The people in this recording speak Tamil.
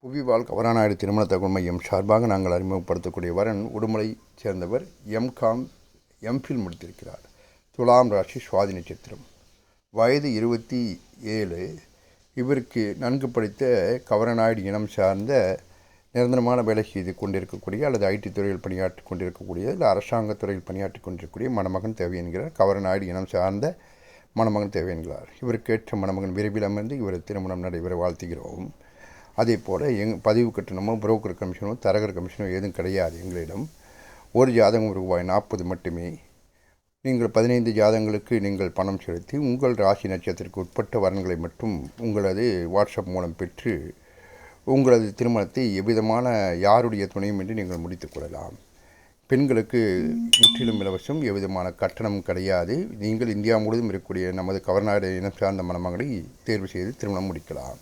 புவிவாழ் கவராநாயுடு திருமண தகவல் மையம் சார்பாக நாங்கள் அறிமுகப்படுத்தக்கூடிய வரன் உடுமலையைச் சேர்ந்தவர் எம்காம் எம்ஃபில் முடித்திருக்கிறார். துலாம் ராசி சுவாதி நட்சத்திரம். வயது 27. இவருக்கு நன்கு படித்த கவரநாயுடு இனம் சார்ந்த நிரந்தரமான வேலை செய்து கொண்டிருக்கக்கூடிய அல்லது ஐடி துறையில் பணியாற்றி கொண்டிருக்கக்கூடிய இல்லை அரசாங்கத் துறையில் பணியாற்றி கொண்டிருக்கக்கூடிய மணமகன் தேவை என்கிறார். கவரநாயுடு இனம் சார்ந்த மணமகன் தேவை என்கிறார். இவருக்கு ஏற்ற மணமகன் விரைவில் அமர்ந்து இவர் திருமணம் நடைபெற வாழ்த்துகிறோம். அதே போல் பதிவு கட்டணமோ புரோக்கர் கமிஷனோ தரகர் கமிஷனோ எதுவும் கிடையாது. எங்களிடம் ஒரு ஜாதகம் ரூபாய் 40 மட்டுமே. நீங்கள் 15 ஜாதகங்களுக்கு நீங்கள் பணம் செலுத்தி உங்கள் ராசி நட்சத்திரத்திற்கு உட்பட்ட வரன்களை மட்டும் உங்களது வாட்ஸ்அப் மூலம் பெற்று உங்களது திருமணத்தை எவ்விதமான யாருடைய துணையும் என்று நீங்கள் முடித்துக் கொள்ளலாம். பெண்களுக்கு முற்றிலும் இலவசம், எவ்விதமான கட்டணம் கிடையாது. நீங்கள் இந்தியா முழுவதும் இருக்கக்கூடிய நமது கவர்நாடு இனம் சார்ந்த மணமகளை தேர்வு செய்து திருமணம் முடிக்கலாம்.